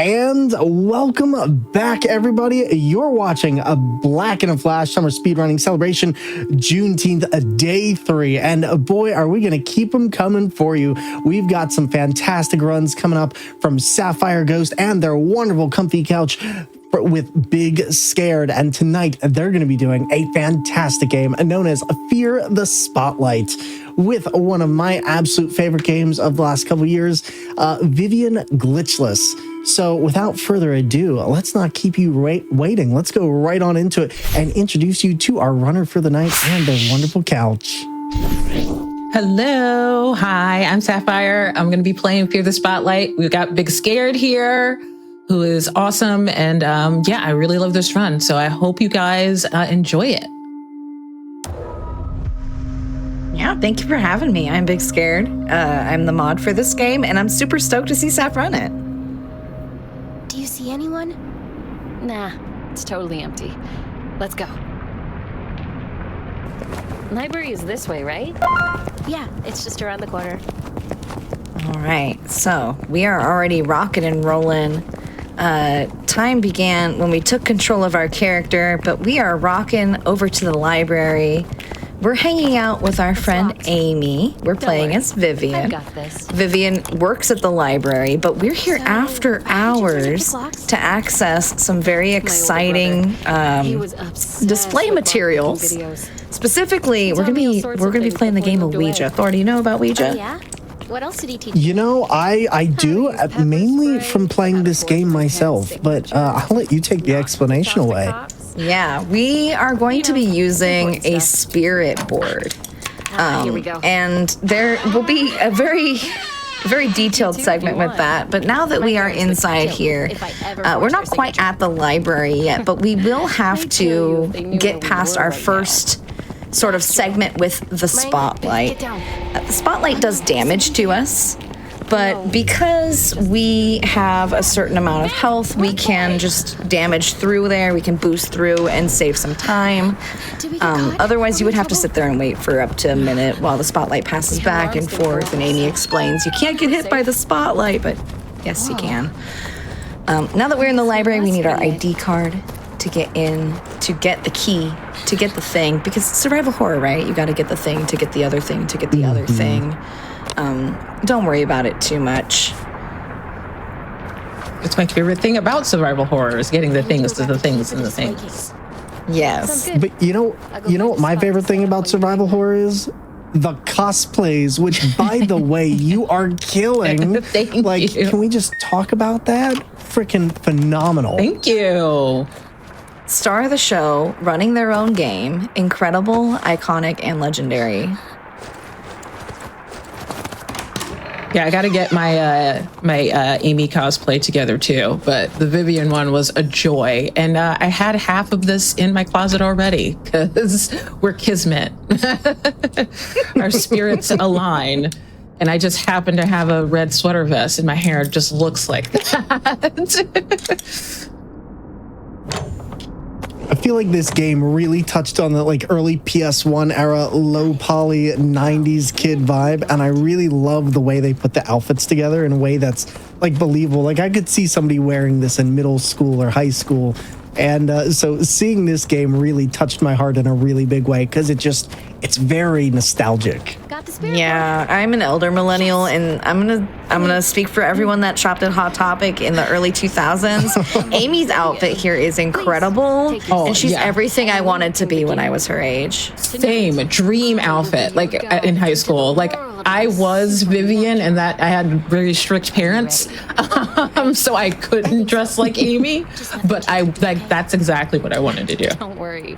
And welcome back, everybody. You're watching a Black in a Flash Summer Speedrunning Celebration Juneteenth Day 3. And boy, are we going to keep them coming for you. We've got some fantastic runs coming up from Sapphire Ghost and their wonderful comfy couch with BigScared. And tonight, they're going to be doing a fantastic game known as Fear the Spotlight, with one of my absolute favorite games of the last couple years, Vivian Glitchless. So without further ado, let's not keep you waiting. Let's go right on into it and introduce you to our runner for the night and their wonderful couch. Hello. Hi, I'm Sapphire. I'm going to be playing Fear the Spotlight. We've got BigScared here, who is awesome. And yeah, I really love this run. So I hope you guys enjoy it. Yeah, thank you for having me. I'm BigScared. I'm the mod for this game, and I'm super stoked to see Sap run it. Do you see anyone? Nah, it's totally empty. Let's go. Library is this way, right? Yeah, it's just around the corner. All right, so we are already rocking and rolling. Time began when we took control of our character, but we are rocking over to the library. We're hanging out with our friend Amy. We're playing as Vivian. I've got this. Vivian works at the library, but we're here after hours to access some very exciting display materials. Specifically, we're gonna be playing the game of Ouija. Thor, do you know about Ouija? Yeah. What else did he teach You know, I do, mainly from playing this game myself, but I'll let you take the explanation away. Yeah, we are going to be using a spirit board. Here we go. And there will be a very detailed segment with that. But now that we are inside here, we're not quite at the library yet, but we will have to get past our first sort of segment with the spotlight. The spotlight does damage to us, but because we have a certain amount of health, we can just damage through there. We can boost through and save some time. Otherwise, you would have to sit there and wait for up to a minute while the spotlight passes back and forth, and Amy explains you can't get hit by the spotlight, but yes, you can. Now that we're in the library, we need our ID card to get in, to get the key, to get the thing, because it's survival horror, right? You got to get the thing to get the other thing to get the other thing. Don't worry about it too much. It's my favorite thing about survival horror is getting the things to the things and the things. Yes. But you know what my favorite thing about survival horror is? The cosplays, which, by the way, you are killing. Thank you. Can we just talk about that? Freaking phenomenal. Thank you. Star of the show, running their own game, incredible, iconic, and legendary. Yeah, I got to get my my Amy cosplay together too, but the Vivian one was a joy, and I had half of this in my closet already because we're kismet. Our spirits align, and I just happen to have a red sweater vest, and my hair just looks like that. I feel like this game really touched on the early PS1 era, low poly 90s kid vibe, and I really love the way they put the outfits together in a way that's believable. I could see somebody wearing this in middle school or high school, and so seeing this game really touched my heart in a really big way because it's very nostalgic. Yeah, I'm an elder millennial, and I'm gonna speak for everyone that shopped at Hot Topic in the early 2000s. Amy's outfit here is incredible, and she's everything I wanted to be when I was her age. Same dream outfit, in high school. I was Vivian, and that I had very strict parents, so I couldn't dress like Amy. But that's exactly what I wanted to do. Don't worry.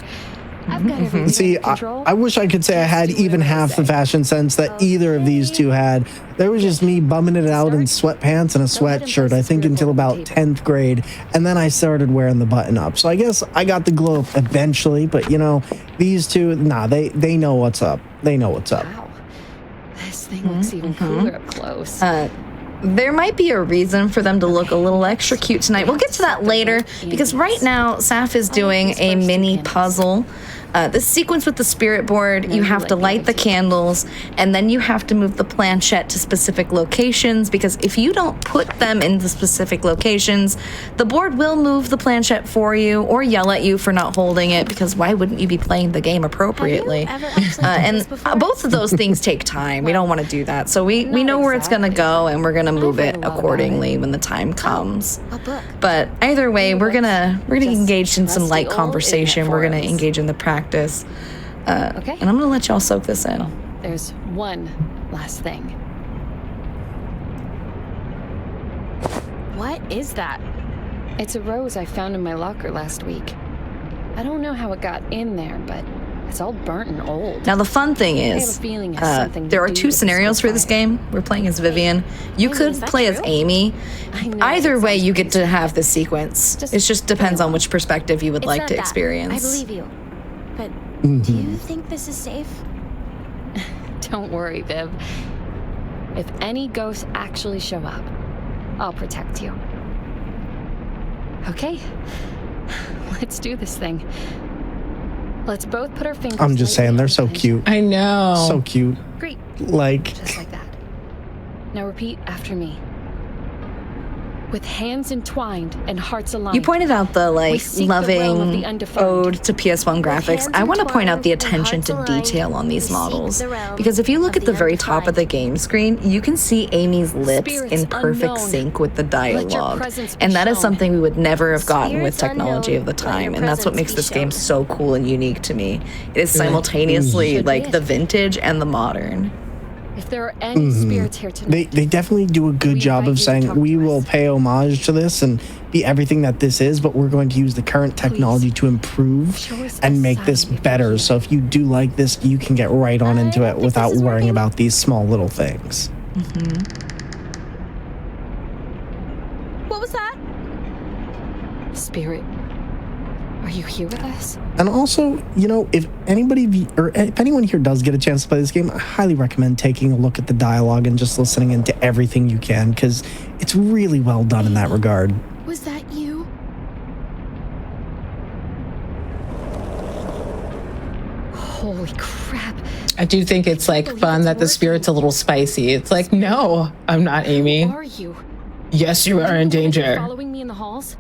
I've got everything See, I wish I could say I had even half the fashion sense that either of these two had. There was just me bumming it out in sweatpants and a sweatshirt, I think until about 10th grade, and then I started wearing the button up. So I guess I got the glow up eventually, but these two, they know what's up. They know what's up. Wow. This thing looks even cooler up close. There might be a reason for them to look a little extra cute tonight. We'll get to that later, because right now, Saf is doing a mini puzzle This sequence with the spirit board, you have to light the candles, and then you have to move the planchette to specific locations, because if you don't put them in the specific locations, the board will move the planchette for you or yell at you for not holding it, because why wouldn't you be playing the game appropriately? And both of those things take time. We don't want to do that. So we know where it's going to go, and we're going to move it accordingly when the time comes. But either way, we're gonna engage in some light conversation. We're gonna engage in the practice. Okay. And I'm gonna let y'all soak this in. There's one last thing. What is that? It's a rose I found in my locker last week. I don't know how it got in there, but it's all burnt and old. Now the fun thing is, there are two scenarios for this game. We're playing as Vivian. You could play as Amy. Either way, you get to have this sequence. It just depends on which perspective you would like to experience. I believe you. But do you think this is safe? Don't worry, Viv. If any ghosts actually show up, I'll protect you. Okay, let's do this thing. Let's both put our fingers. I'm just saying, they're so cute. I know. So cute. Great. Like. Just like that. Now repeat after me. With hands entwined and hearts aligned. You pointed out the loving ode to PS1 graphics. I want to point out the attention to detail on these models, because if you look at the very top of the game screen, you can see Amy's lips in perfect sync with the dialogue, and that is something we would never have gotten with technology of the time, and that's what makes this game so cool and unique to me. It is simultaneously like the vintage and the modern. If there are any spirits here tonight, They definitely do a good job of saying, we will pay homage to this and be everything that this is, but we're going to use the current technology to improve and make this better. So if you do like this, you can get right on into it without worrying about these small little things. What was that? Spirit, are you here with us? And also, you know, if anyone here does get a chance to play this game, I highly recommend taking a look at the dialogue and just listening into everything you can, because it's really well done in that regard. Was that you? Holy crap. I do think it's like fun that the spirit's a little spicy. It's like, no, I'm not Amy. Who are you? Yes, you are in danger. Following me in the halls?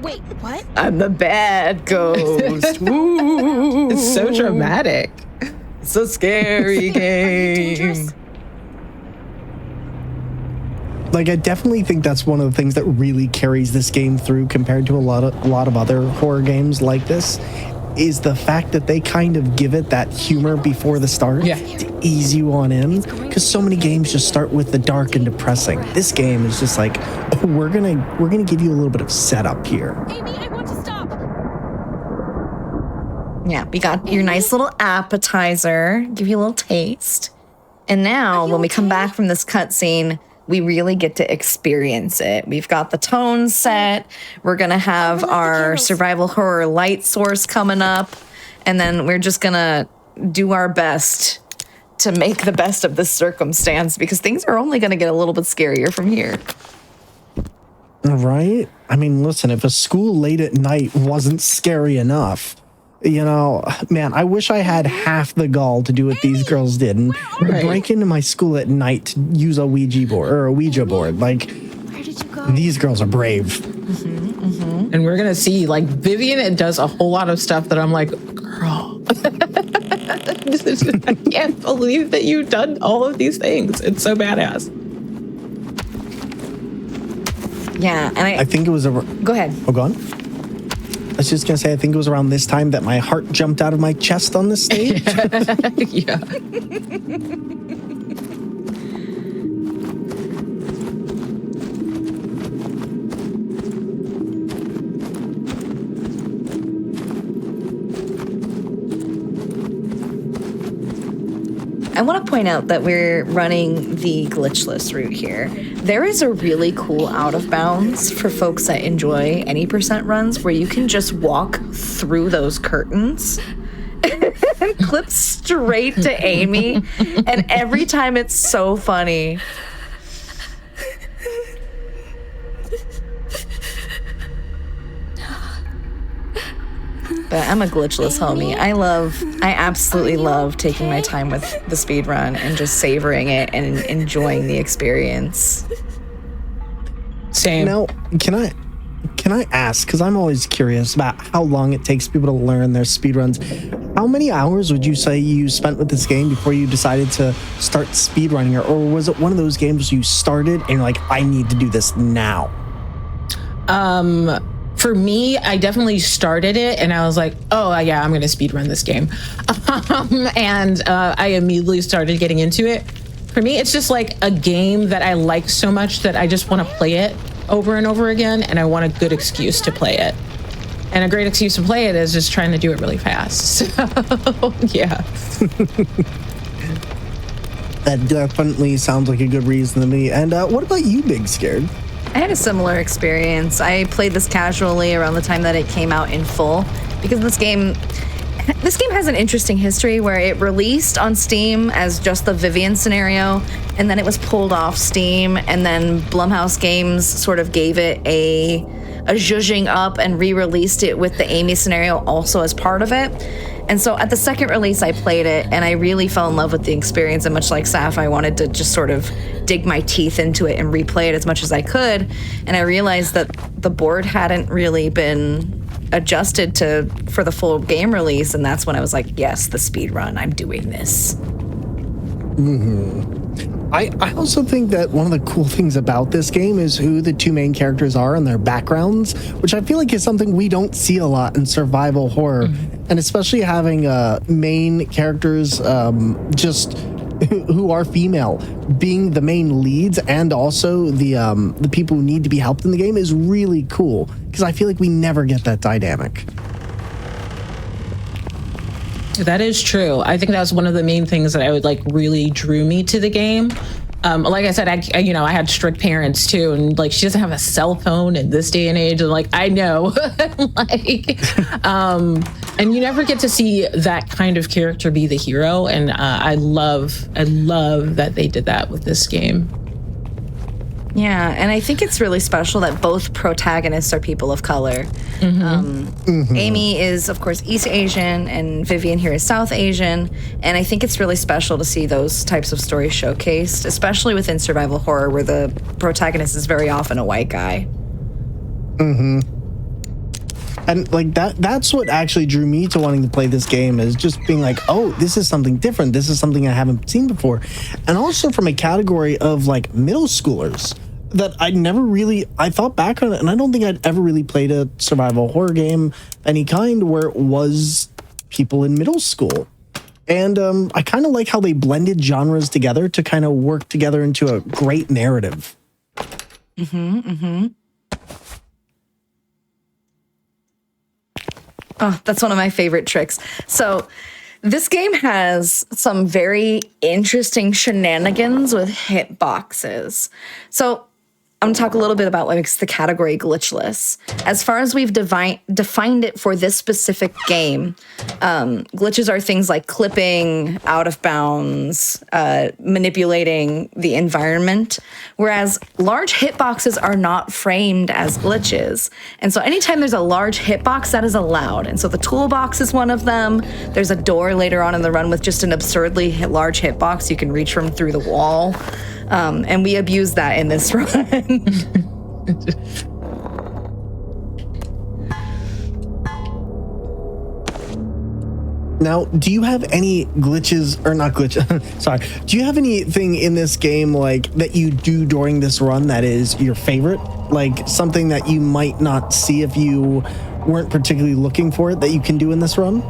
Wait, what? I'm the bad ghost. Woo. It's so dramatic. It's a scary game. Like, I definitely think that's one of the things that really carries this game through compared to a lot of other horror games like this, is the fact that they kind of give it that humor before the start to ease you on in, because so many games just start with the dark and depressing. This game is just like, oh, we're gonna give you a little bit of setup here. Amy, I want to stop. Yeah, we got your nice little appetizer, give you a little taste. And now, when we come back from this cutscene, we really get to experience it. We've got the tones set. We're gonna have our survival horror light source coming up, and then we're just gonna do our best to make the best of this circumstance, because things are only gonna get a little bit scarier from here. Right? I mean, listen, if a school late at night wasn't scary enough, you know, man, I wish I had half the gall to do what these girls did and break into my school at night to use a Ouija board. Like, Where did you go? these girls are brave. And we're going to see, like, Vivian, it does a whole lot of stuff that I'm like, girl, I can't believe that you've done all of these things. It's so badass. Yeah, and I think it was go ahead. Oh, go on. I was just going to say, I think it was around this time that my heart jumped out of my chest on this stage. Yeah. I want to point out that we're running the glitchless route here. There is a really cool out of bounds for folks that enjoy any percent runs, where you can just walk through those curtains and clip straight to Amy. And every time it's so funny. But I'm a glitchless homie. I absolutely love taking my time with the speedrun and just savoring it and enjoying the experience. Same. Now, can I ask, because I'm always curious about how long it takes people to learn their speedruns. How many hours would you say you spent with this game before you decided to start speedrunning? Or was it one of those games you started and you're like, I need to do this now? For me, I definitely started it and I was like, oh yeah, I'm going to speedrun this game. And I immediately started getting into it. For me, it's just like a game that I like so much that I just want to play it over and over again, and I want a good excuse to play it. And a great excuse to play it is just trying to do it really fast. So, yeah. That definitely sounds like a good reason to me. And what about you, BigScared? I had a similar experience. I played this casually around the time that it came out in full, because this game has an interesting history where it released on Steam as just the Vivian scenario, and then it was pulled off Steam, and then Blumhouse Games sort of gave it a zhuzhing up and re-released it with the Amy scenario also as part of it. And so at the second release, I played it, and I really fell in love with the experience, and much like Saph, I wanted to just sort of dig my teeth into it and replay it as much as I could, and I realized that the board hadn't really been adjusted for the full game release, and that's when I was like, yes, the speed run, I'm doing this. I also think that one of the cool things about this game is who the two main characters are and their backgrounds, which I feel like is something we don't see a lot in survival horror. And especially having main characters just who are female being the main leads, and also the people who need to be helped in the game is really cool, because I feel like we never get that dynamic. That is true. I think that was one of the main things that I would like really drew me to the game. Like I said, I had strict parents too, and like she doesn't have a cell phone in this day and age, and like I know, and you never get to see that kind of character be the hero, and I love that they did that with this game. Yeah, and I think it's really special that both protagonists are people of color. Amy is, of course, East Asian, and Vivian here is South Asian. And I think it's really special to see those types of stories showcased, especially within survival horror, where the protagonist is very often a white guy. And like that's what actually drew me to wanting to play this game, is just being like, oh, this is something different. This is something I haven't seen before. And also from a category of like middle schoolers that I thought back on it, and I don't think I'd ever really played a survival horror game of any kind where it was people in middle school. And I kind of like how they blended genres together to kind of work together into a great narrative. Oh, that's one of my favorite tricks. So this game has some very interesting shenanigans with hitboxes. So I'm going to talk a little bit about like the category glitchless. As far as we've defined it for this specific game, glitches are things like clipping, out of bounds, manipulating the environment, whereas large hitboxes are not framed as glitches. And so anytime there's a large hitbox, that is allowed. And so the toolbox is one of them. There's a door later on in the run with just an absurdly large hitbox. You can reach from through the wall. And we abuse that in this run. Now, do you have any glitches, or not glitches, sorry, do you have anything in this game like that you do during this run that is your favorite? Like something that you might not see if you weren't particularly looking for it that you can do in this run?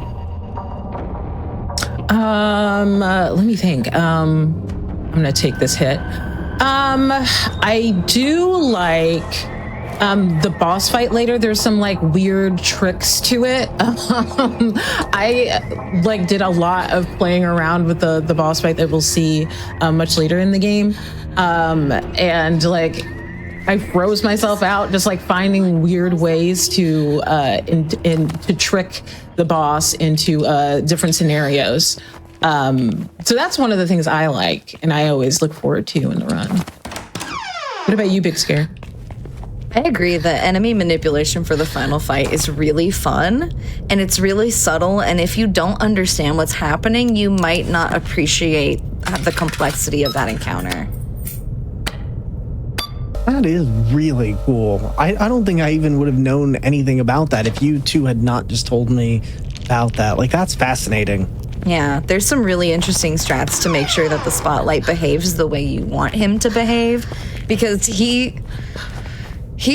Let me think. I'm gonna take this hit. I do like the boss fight later. There's some like weird tricks to it. I like did a lot of playing around with the boss fight that we'll see much later in the game, and like I froze myself out just like finding weird ways to to trick the boss into different scenarios. So that's one of the things I like and I always look forward to in the run. What about you, BigScared? I agree. The enemy manipulation for the final fight is really fun, and it's really subtle, and if you don't understand what's happening, you might not appreciate the complexity of that encounter. That is really cool. I don't think I even would have known anything about that if you two had not just told me about that. Like, that's fascinating. Yeah, there's some really interesting strats to make sure that the spotlight behaves the way you want him to behave, because he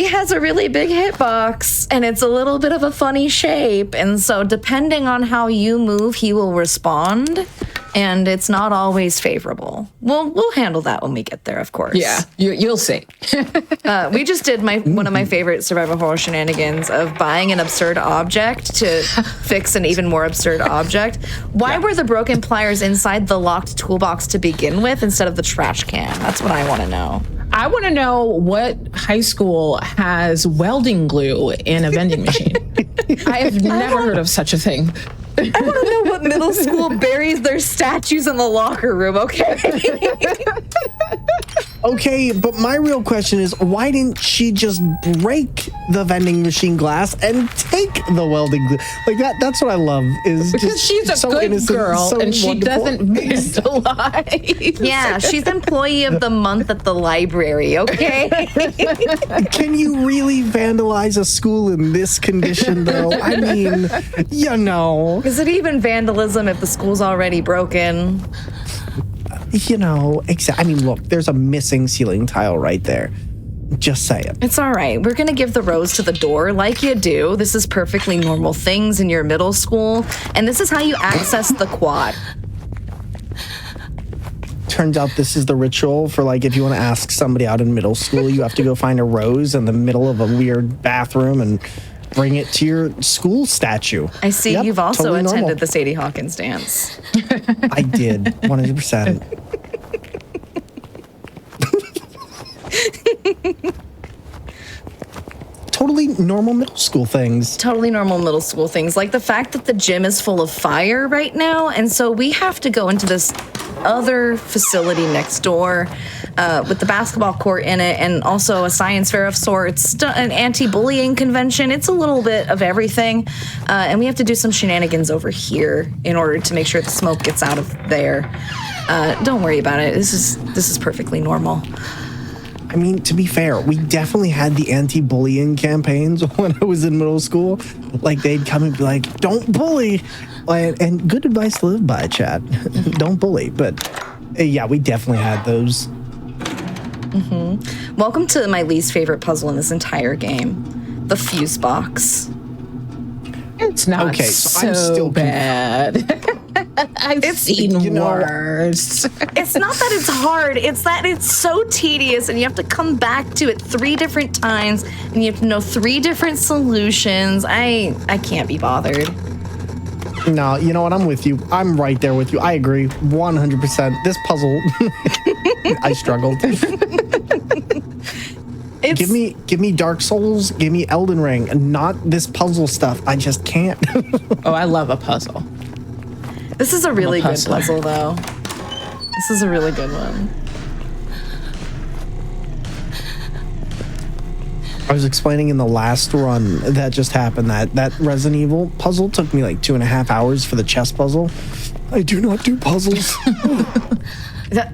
has a really big hitbox, and it's a little bit of a funny shape, and so depending on how you move, he will respond, and it's not always favorable. We'll handle that when we get there, of course. Yeah, you'll see. We just did one of my favorite survival horror shenanigans of buying an absurd object to fix an even more absurd object. Why were the broken pliers inside the locked toolbox to begin with instead of the trash can? That's what I want to know. I want to know what high school has welding glue in a vending machine. I have never heard of such a thing. I want to know what middle school buries their statues in the locker room, okay? Okay, but my real question is, why didn't she just break the vending machine glass and take the welding glue? Like, that's what I love. Is Because just she's a so good innocent, girl so and she wonderful. doesn't vandalize. Yeah, she's employee of the month at the library, okay? Can you really vandalize a school in this condition, though? I mean, you know. Is it even vandalism if the school's already broken? You know, I mean, look, there's a missing ceiling tile right there. Just saying. It's all right. We're going to give the rose to the door like you do. This is perfectly normal things in your middle school. And this is how you access the quad. Turns out this is the ritual for, like, if you want to ask somebody out in middle school, you have to go find a rose in the middle of a weird bathroom and bring it to your school statue. I see you've also totally attended normal. the Sadie Hawkins dance. I did, 100%. Totally normal middle school things. Totally normal middle school things, like the fact that the gym is full of fire right now, and so we have to go into this other facility next door with the basketball court in it, and also a science fair of sorts, an anti-bullying convention. It's a little bit of everything, and we have to do some shenanigans over here in order to make sure the smoke gets out of there. Don't worry about it. This is perfectly normal. I mean, to be fair, we definitely had the anti-bullying campaigns when I was in middle school. Like, they'd come and be like, don't bully. And good advice to live by, Chad. Don't bully. But yeah, we definitely had those. Mm-hmm. Welcome to my least favorite puzzle in this entire game, the fuse box. It's not okay, so I'm still bad. I've seen worse. It's not that it's hard, it's that it's so tedious and you have to come back to it 3 different times and you have to know 3 different solutions. I can't be bothered. No, you know what? I'm with you. I'm right there with you. I agree 100%. This puzzle, I struggled. Give me Dark Souls, give me Elden Ring, not this puzzle stuff. I just can't. Oh, I love a puzzle. This is a really good puzzle, though. This is a really good one. I was explaining in the last run that just happened that Resident Evil puzzle took me like 2.5 hours for the chess puzzle. I do not do puzzles.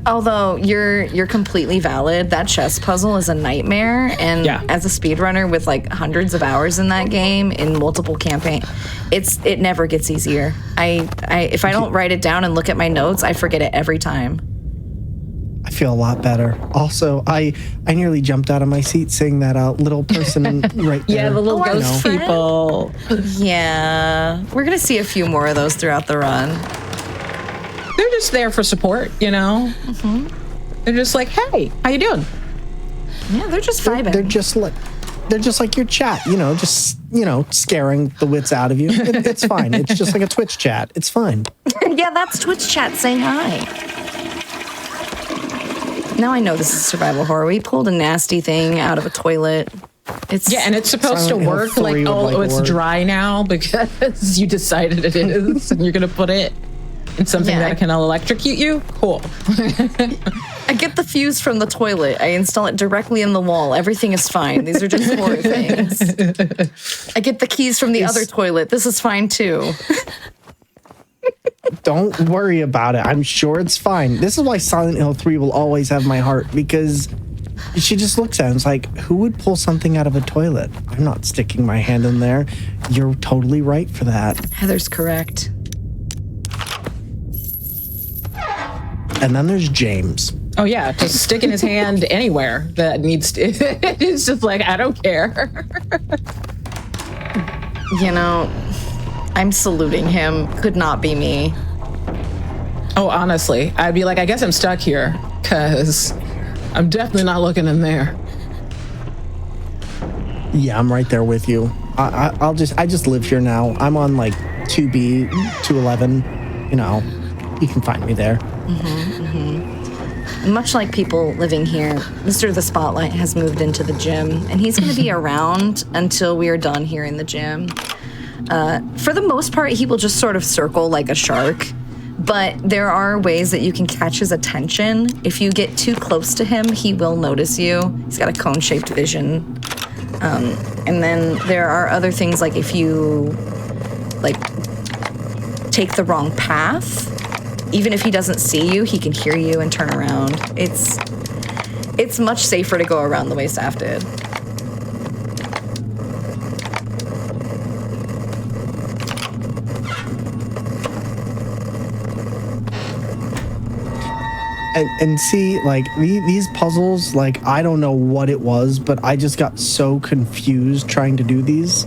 Although you're completely valid, that chess puzzle is a nightmare, and as a speedrunner with like hundreds of hours in that game in multiple campaigns, it never gets easier. If I don't write it down and look at my notes, I forget it every time. I feel a lot better. Also, I nearly jumped out of my seat seeing that little person right there. Yeah, the little ghost people. Yeah, we're gonna see a few more of those throughout the run. They're just there for support, you know? Mm-hmm. They're just like, hey, how you doing? Yeah, they're just vibing. They're just like your chat, just scaring the wits out of you. It's fine. It's just like a Twitch chat. It's fine. Yeah, that's Twitch chat saying hi. Now I know this is survival horror. We pulled a nasty thing out of a toilet. And it's supposed to work like, it's dry now because you decided it is, and you're gonna put it And something Yeah. that can electrocute you? Cool. I get the fuse from the toilet. I install it directly in the wall. Everything is fine. These are just horror things. I get the keys from the other toilet. This is fine too. Don't worry about it. I'm sure it's fine. This is why Silent Hill 3 will always have my heart, because she just looks at it and is like, who would pull something out of a toilet? I'm not sticking my hand in there. You're totally right for that. Heather's correct. And then there's James. Oh yeah, just sticking his hand anywhere that needs to. It's just like, I don't care. You know, I'm saluting him. Could not be me. Oh, honestly, I'd be like, I guess I'm stuck here because I'm definitely not looking in there. Yeah, I'm right there with you. I just live here now. I'm on like 2B, 211. You know, you can find me there. Much like people living here, Mr. The Spotlight has moved into the gym, and he's going to be around until we are done here in the gym. For the most part, he will just sort of circle like a shark, but there are ways that you can catch his attention. If you get too close to him, he will notice you. He's got a cone-shaped vision. And then there are other things, like if you take the wrong path, even if he doesn't see you, he can hear you and turn around. It's much safer to go around the way Saf did. And see, like, these puzzles, like, I don't know what it was, but I just got so confused trying to do these.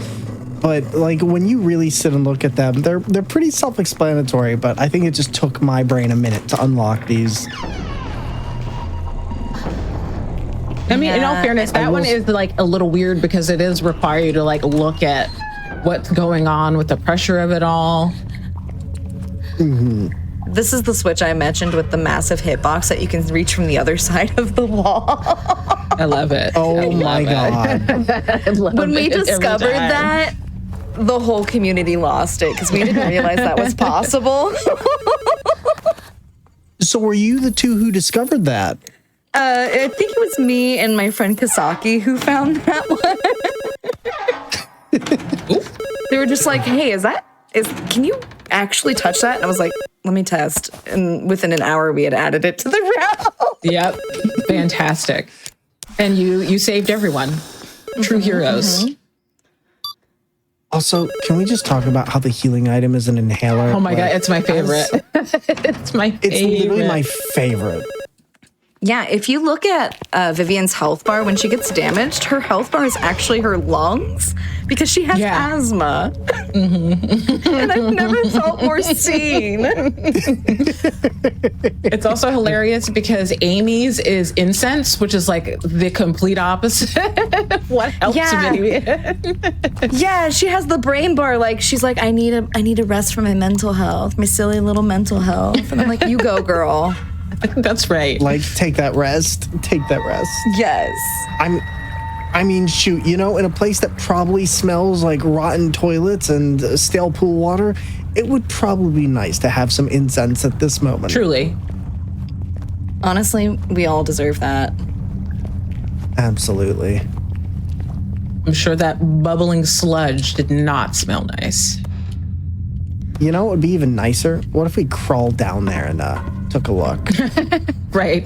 But, like, when you really sit and look at them, they're pretty self-explanatory, but I think it just took my brain a minute to unlock these. I mean, in all fairness, that one is like a little weird because it is require you to like look at what's going on with the pressure of it all. Mm-hmm. This is the switch I mentioned with the massive hitbox that you can reach from the other side of the wall. I love it. Oh my God. When we discovered that, the whole community lost it because we didn't realize that was possible. So were you the two who discovered that? I think it was me and my friend Kasaki who found that one. They were just like, hey, can you actually touch that? And I was like, let me test. And within an hour, we had added it to the round. Yep. Fantastic. And you saved everyone. True heroes. Mm-hmm. Also, can we just talk about how the healing item is an inhaler? Oh my God, it's my favorite. It's my favorite. It's literally my favorite. Yeah, if you look at Vivian's health bar, when she gets damaged, her health bar is actually her lungs because she has asthma. Mm-hmm. And I've never felt more seen. It's also hilarious because Amy's is incense, which is like the complete opposite of what helps Vivian. Yeah, she has the brain bar. Like, she's like, I need a rest from my mental health, my silly little mental health. And I'm like, you go, girl. That's right. Like, take that rest. Take that rest. Yes. I mean, shoot, you know, in a place that probably smells like rotten toilets and stale pool water, it would probably be nice to have some incense at this moment. Truly. Honestly, we all deserve that. Absolutely. I'm sure that bubbling sludge did not smell nice. You know, it would be even nicer. What if we crawled down there and took a look? Right.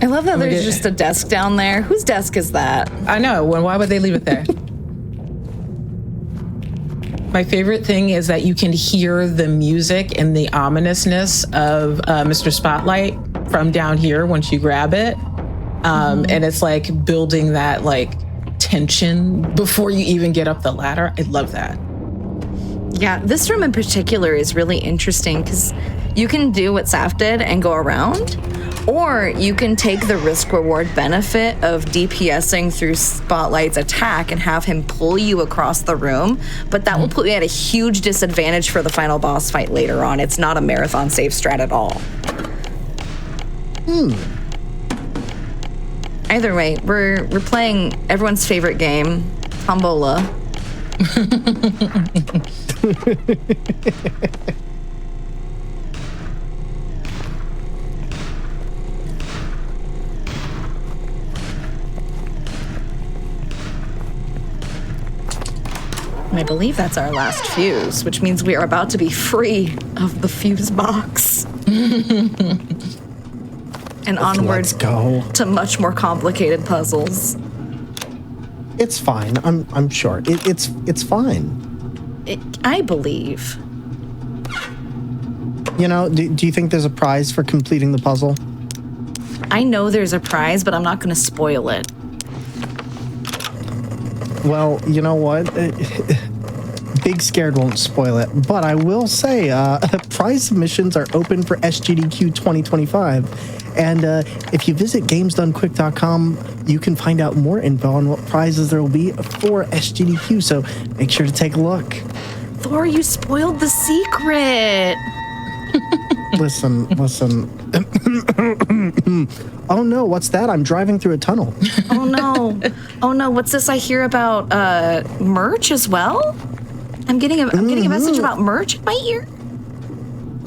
I love that there's just a desk down there. Whose desk is that? I know. Why would they leave it there? My favorite thing is that you can hear the music and the ominousness of Mr. Spotlight from down here once you grab it. And it's like building that like tension before you even get up the ladder. I love that. Yeah, this room in particular is really interesting because you can do what Saf did and go around, or you can take the risk-reward benefit of DPSing through Spotlight's attack and have him pull you across the room, but that will put you at a huge disadvantage for the final boss fight later on. It's not a marathon save strat at all. Either way, we're playing everyone's favorite game, Tombola. I believe that's our last fuse, which means we are about to be free of the fuse box. And onwards to much more complicated puzzles. It's fine. I'm sure. It's fine. I believe. You know, do you think there's a prize for completing the puzzle? I know there's a prize, but I'm not going to spoil it. Well, you know what? BigScared won't spoil it, but I will say prize submissions are open for SGDQ 2025. And if you visit gamesdonequick.com, you can find out more info on what prizes there will be for SGDQ. So make sure to take a look. Thor, you spoiled the secret. Listen. Oh no, what's that? I'm driving through a tunnel. Oh no, what's this I hear about merch as well? I'm getting a message about merch in my ear.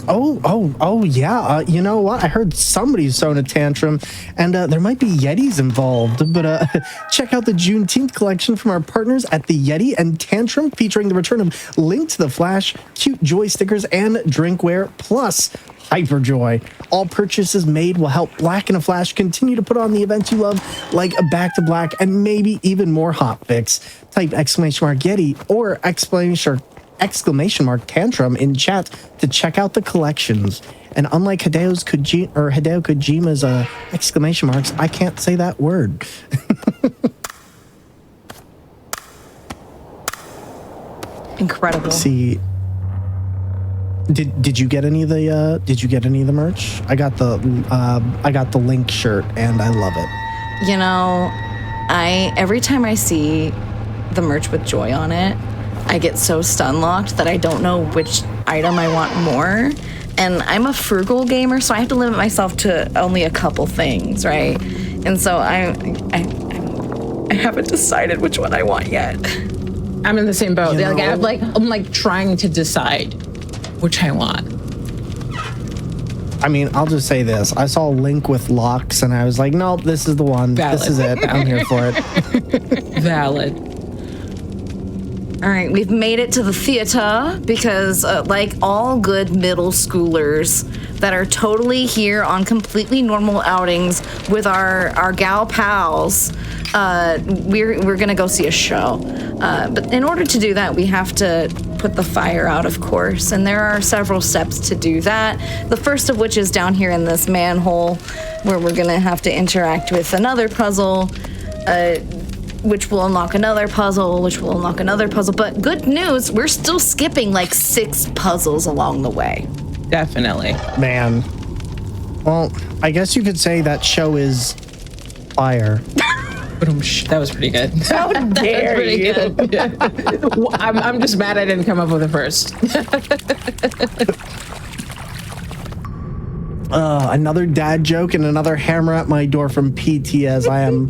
Oh yeah. You know what? I heard somebody's throwing a tantrum, and there might be Yetis involved. But check out the Juneteenth collection from our partners at the Yeti and Tantrum, featuring the return of Link to the Flash, cute Joy stickers, and drinkware, plus Hyperjoy. All purchases made will help Black in a Flash continue to put on the events you love, like a Back to Black and maybe even more HotFix. Type !Yeti or exclamation mark Tantrum in chat to check out the collections. And unlike Hideo Kojima's exclamation marks, I can't say that word. Incredible. See, did you get any of the merch? I got the Link shirt and I love it. You know, every time I see the merch with Joy on it, I get so stun locked that I don't know which item I want more. And I'm a frugal gamer, so I have to limit myself to only a couple things, right? And so I haven't decided which one I want yet. I'm in the same boat. I'm like trying to decide which I want. I mean, I'll just say this. I saw Link with locks and I was like, nope, this is the one. Valid. This is it. I'm here for it. Valid. All right, we've made it to the theater because like all good middle schoolers that are totally here on completely normal outings with our gal pals, we're gonna go see a show. But in order to do that, we have to put the fire out, of course, and there are several steps to do that. The first of which is down here in this manhole, where we're gonna have to interact with another puzzle, which will unlock another puzzle, which will unlock another puzzle. But good news, we're still skipping like 6 puzzles along the way. Definitely. Man. Well, I guess you could say that show is fire. That was pretty good. How dare you? Good. I'm just mad I didn't come up with it first. Another dad joke and another hammer at my door from PT as I am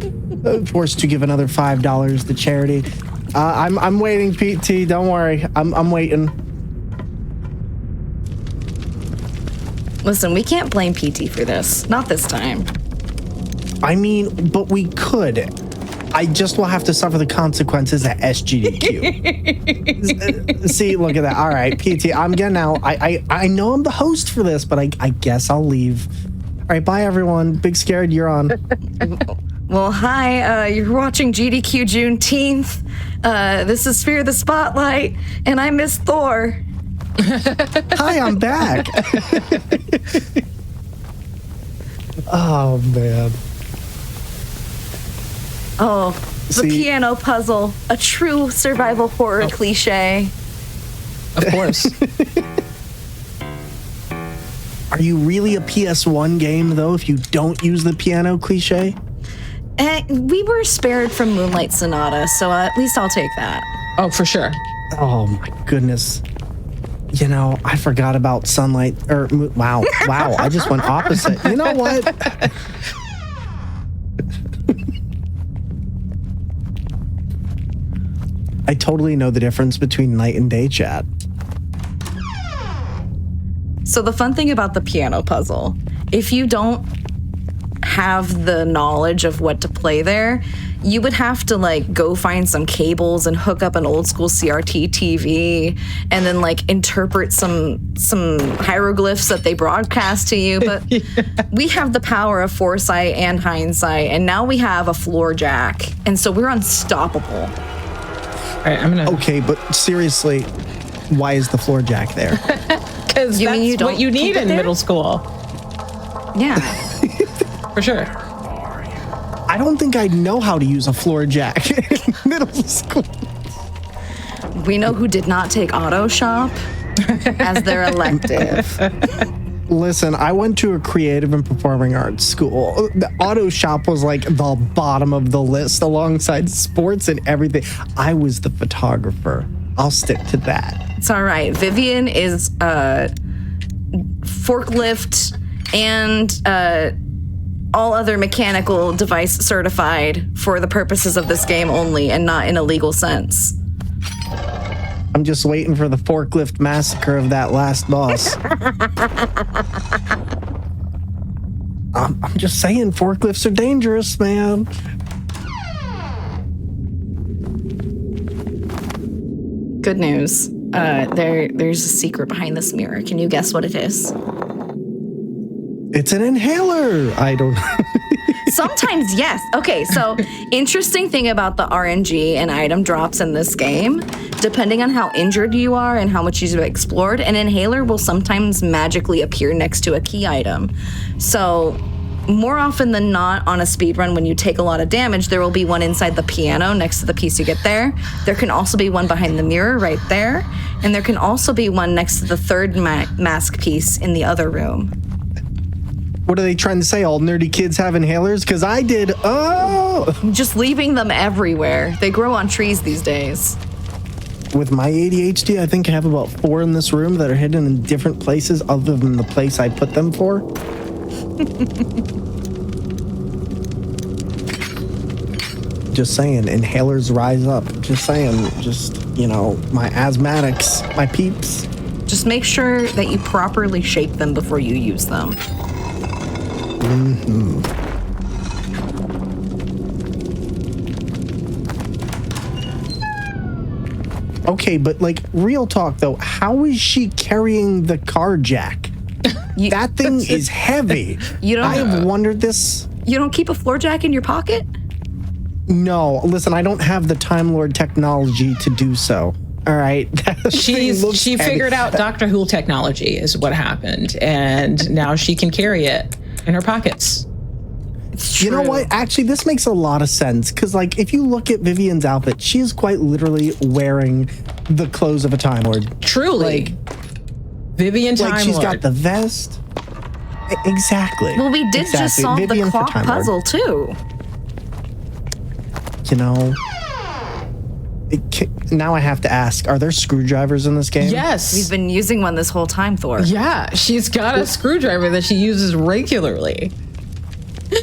forced to give another $5 to charity. I'm waiting, PT. Don't worry. I'm waiting. Listen, we can't blame PT for this. Not this time. I mean, but we could. I just will have to suffer the consequences at SGDQ. See, look at that. All right, PT, I'm getting out. I know I'm the host for this, but I guess I'll leave. All right, bye, everyone. BigScared, you're on. Well, hi. You're watching GDQ Juneteenth. This is Fear the Spotlight, and I miss Thor. Hi, I'm back. Oh, man. Oh, the piano puzzle, a true survival horror cliche. Of course. Are you really a PS1 game, though, if you don't use the piano cliche? We were spared from Moonlight Sonata, so at least I'll take that. Oh, for sure. Oh, my goodness. You know, I forgot about Sunlight, wow, I just went opposite. You know what? I totally know the difference between night and day, chat. So the fun thing about the piano puzzle, if you don't have the knowledge of what to play there, you would have to like go find some cables and hook up an old school CRT TV and then like interpret some hieroglyphs that they broadcast to you. But we have the power of foresight and hindsight, and now we have a floor jack, and so we're unstoppable. All right, I'm gonna. Okay, but seriously, why is the floor jack there? Because that's what you need in middle school. Yeah. For sure. I don't think I know how to use a floor jack in middle school. We know who did not take auto shop as their elective. Listen, I went to a creative and performing arts school. The auto shop was like the bottom of the list alongside sports and everything. I was the photographer. I'll stick to that. It's all right. Vivian is forklift and all other mechanical device certified for the purposes of this game only and not in a legal sense. I'm just waiting for the forklift massacre of that last boss. I'm just saying, forklifts are dangerous, man. Good news. There's a secret behind this mirror. Can you guess what it is? It's an inhaler. I don't know. Sometimes, yes. Okay, so interesting thing about the RNG and item drops in this game, depending on how injured you are and how much you've explored, an inhaler will sometimes magically appear next to a key item. So more often than not on a speedrun, when you take a lot of damage, there will be one inside the piano next to the piece you get there. There can also be one behind the mirror right there. And there can also be one next to the third mask piece in the other room. What are they trying to say? All nerdy kids have inhalers? Because I did. Oh! Just leaving them everywhere. They grow on trees these days. With my ADHD, I think I have about 4 in this room that are hidden in different places other than the place I put them for. Just saying, inhalers rise up. Just saying, my asthmatics, my peeps. Just make sure that you properly shake them before you use them. Mm-hmm. Okay, but like real talk though, how is she carrying the car jack? That thing is heavy. I have wondered this. You don't keep a floor jack in your pocket? No, listen, I don't have the Time Lord technology to do so. All right. She figured out Dr. Who technology is what happened, and now she can carry it in her pockets. You know what? Actually, this makes a lot of sense because, like, if you look at Vivian's outfit, she is quite literally wearing the clothes of a Time Lord. Truly, Vivian Time Lord. Like she's got the vest. Exactly. Well, we did just solve Vivian the clock puzzle too. You know, now I have to ask: are there screwdrivers in this game? Yes, we've been using one this whole time, Thor. Yeah, she's got a screwdriver that she uses regularly.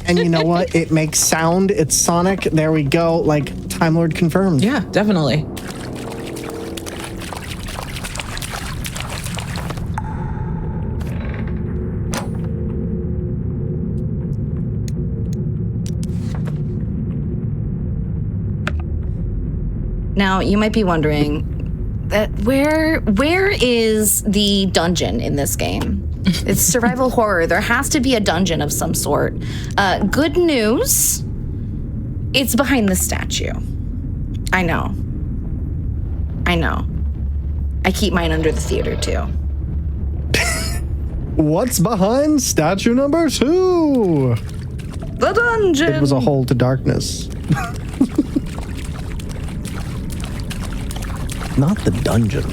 And you know what? It makes sound. It's sonic. There we go. Like Time Lord confirmed. Yeah, definitely. Now, you might be wondering that where is the dungeon in this game? It's survival horror. There has to be a dungeon of some sort. Good news, it's behind the statue. I know. I keep mine under the theater too. What's behind statue number 2? The dungeon. It was a hole to darkness. Not the dungeon.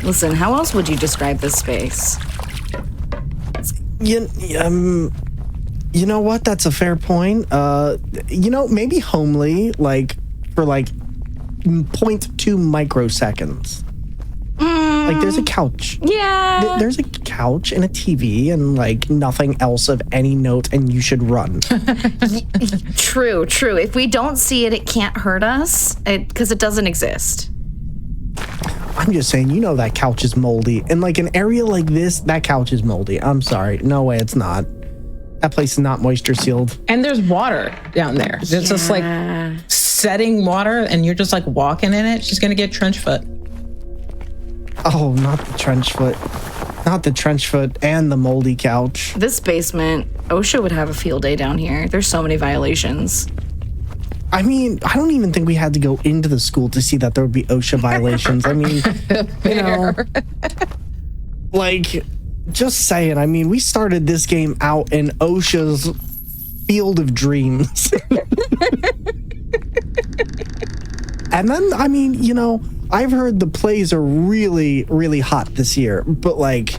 Listen, how else would you describe this space? You know what? That's a fair point. Maybe homely, like for like 0.2 microseconds. Like, there's a couch. Yeah. There's a couch and a TV and, like, nothing else of any note, and you should run. True. If we don't see it, it can't hurt us because it doesn't exist. I'm just saying, you know that couch is moldy. In, like, an area like this, that couch is moldy. I'm sorry. No way, it's not. That place is not moisture sealed. And there's water down there. It's just like setting water, and you're just like walking in it. She's gonna get trench foot. Oh, not the trench foot. Not the trench foot and the moldy couch. This basement, OSHA would have a field day down here. There's so many violations. I mean, I don't even think we had to go into the school to see that there would be OSHA violations. I mean, you know, like, just saying. I mean, we started this game out in OSHA's field of dreams. And then, I mean, you know, I've heard the plays are really, really hot this year, but like,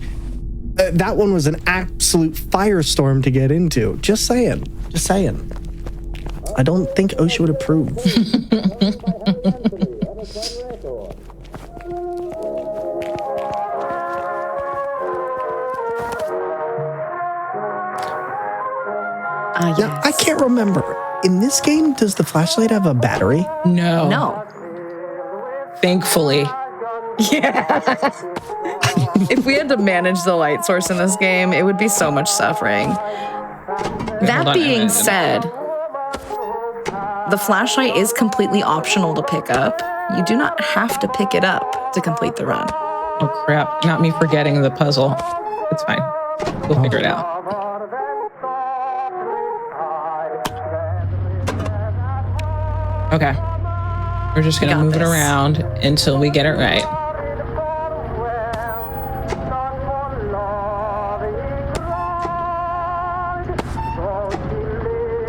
that one was an absolute firestorm to get into. Just saying. I don't think OSHA would approve. Yes. Now, I can't remember. In this game, does the flashlight have a battery? No. Thankfully. Yeah. If we had to manage the light source in this game, it would be so much suffering. That being said, the flashlight is completely optional to pick up. You do not have to pick it up to complete the run. Oh crap, not me forgetting the puzzle. It's fine. We'll figure it out. Okay. We're just gonna move it around until we get it right.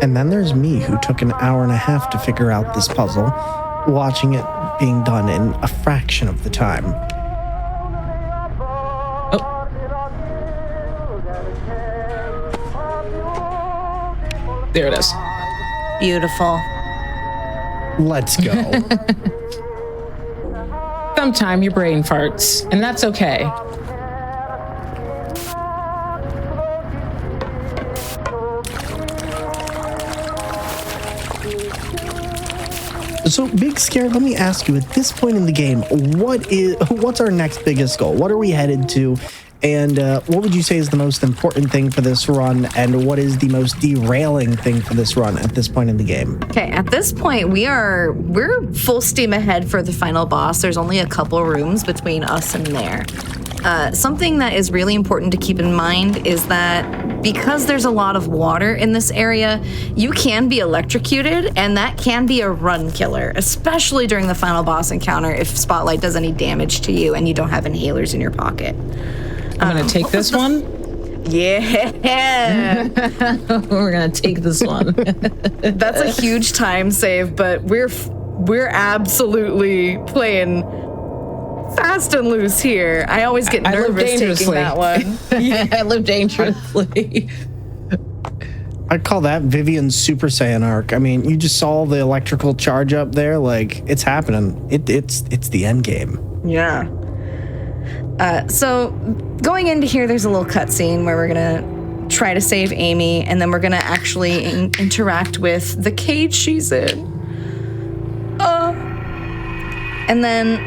And then there's me, who took an hour and a half to figure out this puzzle, watching it being done in a fraction of the time. Oh. There it is. Beautiful. Let's go. Sometime your brain farts, and that's okay. So, BigScared, let me ask you, at this point in the game, what's our next biggest goal? What are we headed to? And what would you say is the most important thing for this run? And what is the most derailing thing for this run at this point in the game? Okay, at this point, we're full steam ahead for the final boss. There's only a couple rooms between us and there. Something that is really important to keep in mind is that because there's a lot of water in this area, you can be electrocuted, and that can be a run killer, especially during the final boss encounter if Spotlight does any damage to you and you don't have inhalers in your pocket. I'm gonna take this one. Yeah. We're gonna take this one. That's a huge time save, but we're absolutely playing fast and loose here. I always get nervous taking that one. Yeah, I live dangerously. I call that Vivian's Super Saiyan arc. I mean, you just saw the electrical charge up there. Like, it's happening. It's the end game. Yeah. So going into here, there's a little cutscene where we're gonna try to save Amy, and then we're gonna actually interact with the cage she's in. And then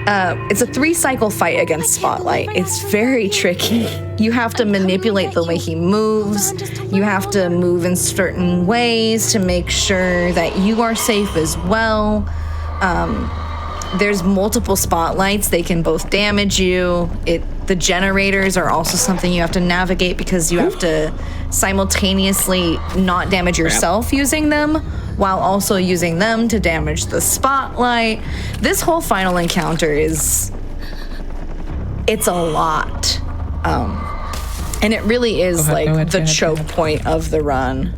it's a 3-cycle fight against Spotlight. It's very tricky. You have to manipulate the way he moves. You have to move in certain ways to make sure that you are safe as well. There's multiple spotlights. They can both damage you. The generators are also something you have to navigate because you have to simultaneously not damage yourself using them while also using them to damage the spotlight. This whole final encounter it's a lot. And it really is the choke point of the run.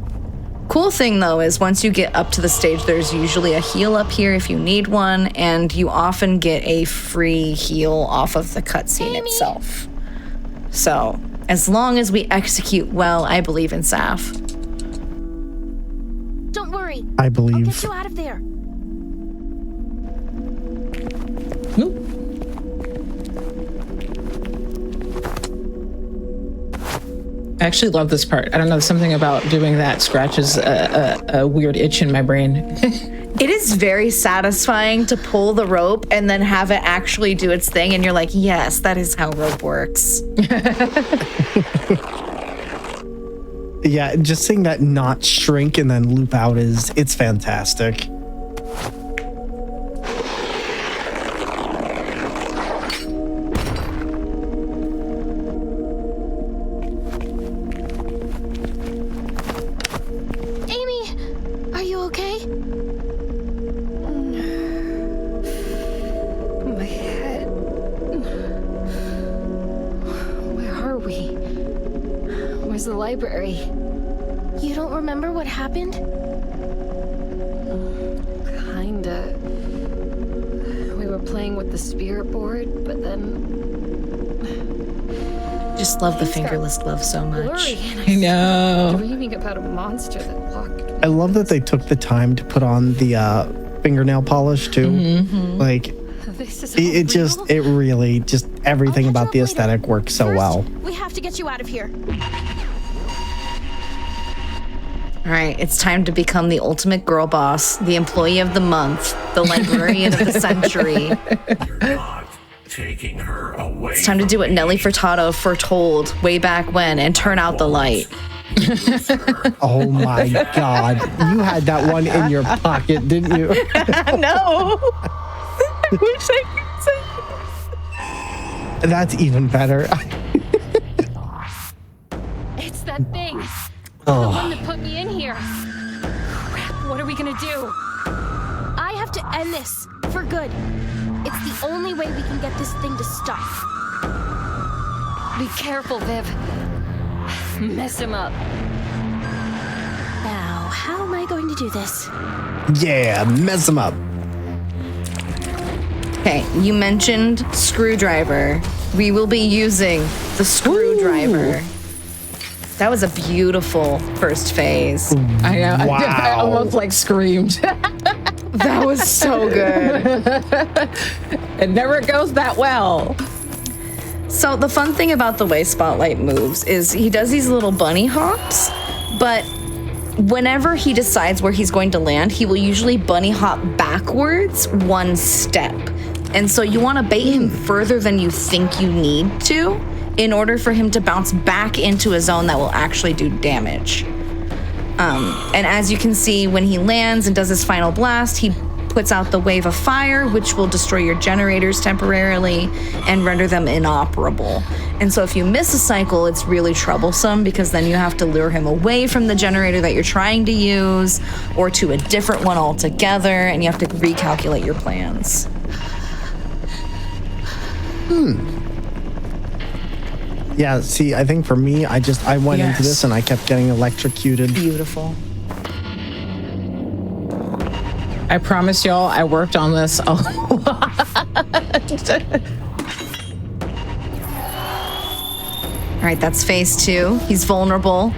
Cool thing though is once you get up to the stage, there's usually a heal up here if you need one, and you often get a free heal off of the cutscene itself. So as long as we execute well, I believe in Saf. Don't worry. I believe. I'll get you out of there. I actually love this part. I don't know, something about doing that scratches a weird itch in my brain. It is very satisfying to pull the rope and then have it actually do its thing. And you're like, yes, that is how rope works. Yeah, just seeing that knot shrink and then loop out it's fantastic. Amy, are you okay? My head. Where are we? Where's the library? You don't remember what happened? Kinda. We were playing with the spirit board, but then Just love the fingerless glove so much. blurry, and I know. dreaming about a monster that walked. I love that they took the time to put on the fingernail polish too. Like This is it just, it really just everything I'll catch about you the up later. aesthetic works so First, well. We have to get you out of here. All right, it's time to become the ultimate girl boss, the employee of the month, the librarian of the century. Taking her away. It's time to do what Nelly Furtado foretold way back when and turn out the light. Oh my God. You had that one in your pocket, didn't you? No. I wish I could say. That's even better. It's that thing. The one that put me in here. Crap, what are we gonna do? I have to end this for good. It's the only way we can get this thing to stop. Be careful, Viv. Mess him up. Now, how am I going to do this? Yeah, mess them up. Okay, you mentioned screwdriver. We will be using the screwdriver. That was a beautiful first phase. I know. I Wow. almost like screamed. That was so good. It never goes that well. So the fun thing about the way Spotlight moves is he does these little bunny hops, but whenever he decides where he's going to land, he will usually bunny hop backwards one step. And so you want to bait him further than you think you need to in order for him to bounce back into a zone that will actually do damage. And as you can see, when he lands and does his final blast, he puts out the wave of fire, which will destroy your generators temporarily and render them inoperable. And so if you miss a cycle, it's really troublesome because then you have to lure him away from the generator that you're trying to use or to a different one altogether, and you have to recalculate your plans. Yeah, see, I think for me, I went into Yes. this and I kept getting electrocuted. Beautiful. I promise y'all, I worked on this a lot. All right, that's phase 2. He's vulnerable.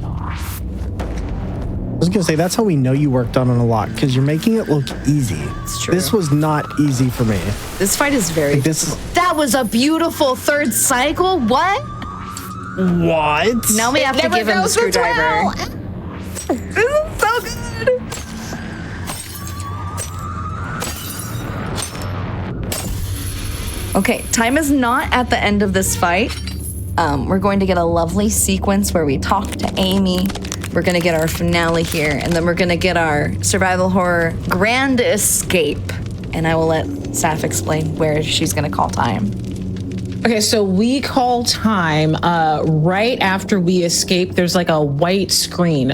I was gonna say, that's how we know you worked on it a lot, because you're making it look easy. It's true. This was not easy for me. This fight is very This That was a beautiful third cycle. What? what? Now we have to never give him the goes as screwdriver. well. This is so good. Okay, time is not at the end of this fight. We're going to get a lovely sequence where we talk to Amy. We're going to get our finale here, and then we're going to get our survival horror grand escape. And I will let Saf explain where she's going to call time. Okay, so we call time right after we escape. There's like a white screen.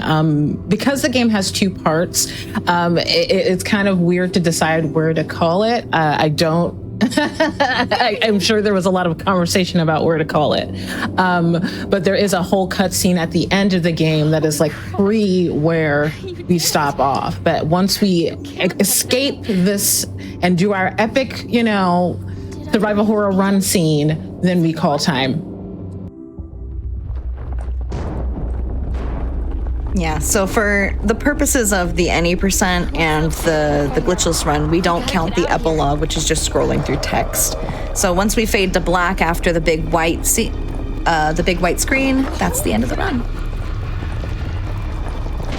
Because the game has 2 parts, it's kind of weird to decide where to call it. I don't. I'm sure there was a lot of conversation about where to call it. But there is a whole cutscene at the end of the game that is like where we stop off. But once we escape this and do our epic, survival horror run scene, then we call time. Yeah, so for the purposes of the any percent and the glitchless run, we don't count the epilogue, which is just scrolling through text. So once we fade to black after the big white the big white screen, that's the end of the run.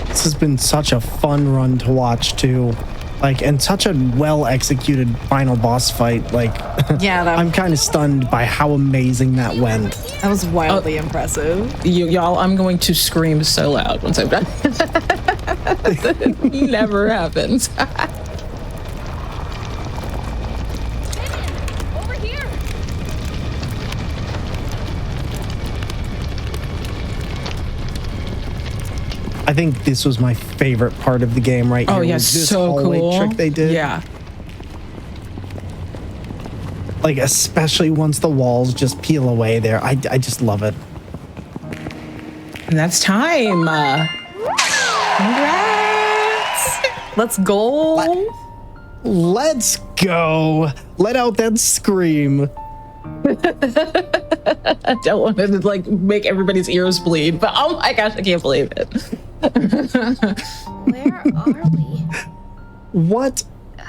This has been such a fun run to watch too. Like, and such a well-executed final boss fight. Like, Yeah, I'm kind of stunned by how amazing that went. that was wildly impressive. Y'all, I'm going to scream so loud once I'm done. Never happens. Over here. I think this was my favorite part of the game right here. Oh yeah, was this so hallway cool. trick they did. Yeah. Like, especially once the walls just peel away there. I just love it. And that's time. Congrats! Let's go. Let's go. Let out that scream. I don't want to like make everybody's ears bleed, but oh my gosh, I can't believe it. Where are we? What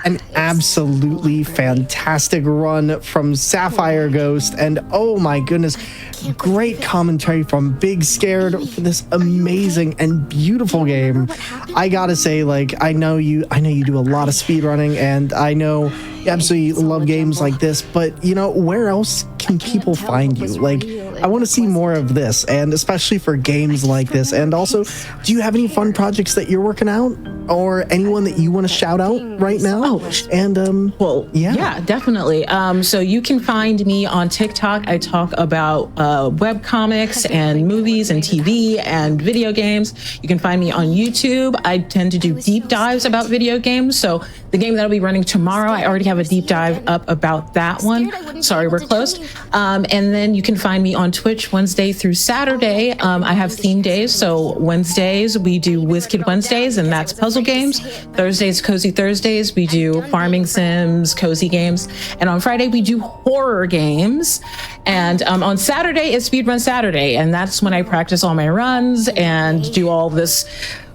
an absolutely fantastic run from Sapphire Ghost, and oh my goodness, great commentary from BigScared for this amazing and beautiful game. I gotta say, like, I know you do a lot of speedrunning, and I know you absolutely love games like this, but you know, where else can people find you? Like, I want to see more of this, and especially for games like this. And also, do you have any fun projects that you're working out, or anyone that you want to shout out right now? Oh, and well, yeah, definitely. So you can find me on TikTok. I talk about web comics and movies and TV and video games. You can find me on YouTube. I tend to do deep dives about video games. So the game that'll be running tomorrow, I already have a deep dive up about that one. Sorry, we're closed. And then you can find me on Twitch Wednesday through Saturday. I have theme days. So Wednesdays, we do WizKid Wednesdays, and that's puzzle games. Thursdays, Cozy Thursdays, we do farming sims, cozy games. And on Friday, we do horror games. And on Saturday is Speedrun Saturday. And that's when I practice all my runs and do all this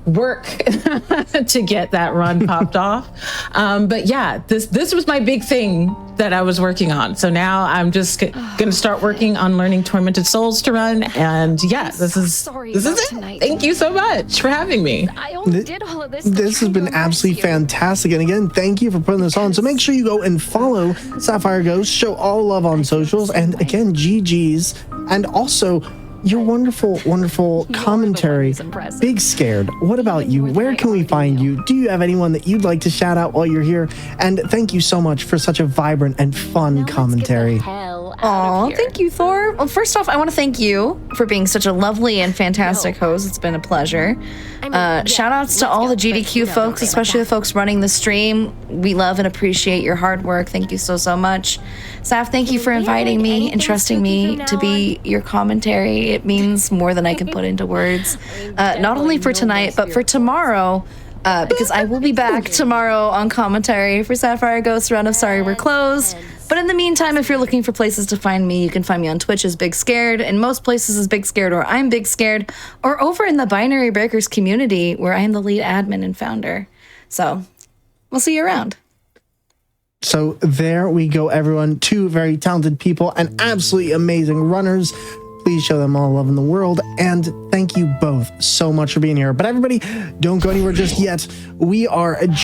work to get that run popped off. But yeah, this was my big thing that I was working on. So now I'm just gonna start working on learning Tormented Souls to run. And yeah, this is it. Tonight. Thank you so much for having me. I only did all of this. This has been absolutely fantastic. And again, thank you for putting this on. So make sure you go and follow Sapphire Ghost, show all love on socials, and again, GG's. And also, your wonderful, wonderful commentary. BigScared, what about you? Where can we find you? Do you have anyone that you'd like to shout out while you're here? And thank you so much for such a vibrant and fun commentary. Aw, thank you, Thor. Well, first off, I want to thank you for being such a lovely and fantastic host. It's been a pleasure. Shout outs to all the GDQ folks, especially the folks running the stream. We love and appreciate your hard work. Thank you so, so much. Saf, thank you for inviting me and trusting me to be your commentary. It means more than I can put into words. Not only for tonight, but for tomorrow. Because I will be back tomorrow on commentary for Sapphire Ghost Run of Sorry We're Closed. But in the meantime, if you're looking for places to find me, you can find me on Twitch as BigScared, and most places as BigScared or I'm BigScared, or over in the Binary Breakers community where I am the lead admin and founder. So we'll see you around. So there we go, everyone. Two very talented people and absolutely amazing runners. Please show them all love in the world. And thank you both so much for being here. But everybody, don't go anywhere just yet. We are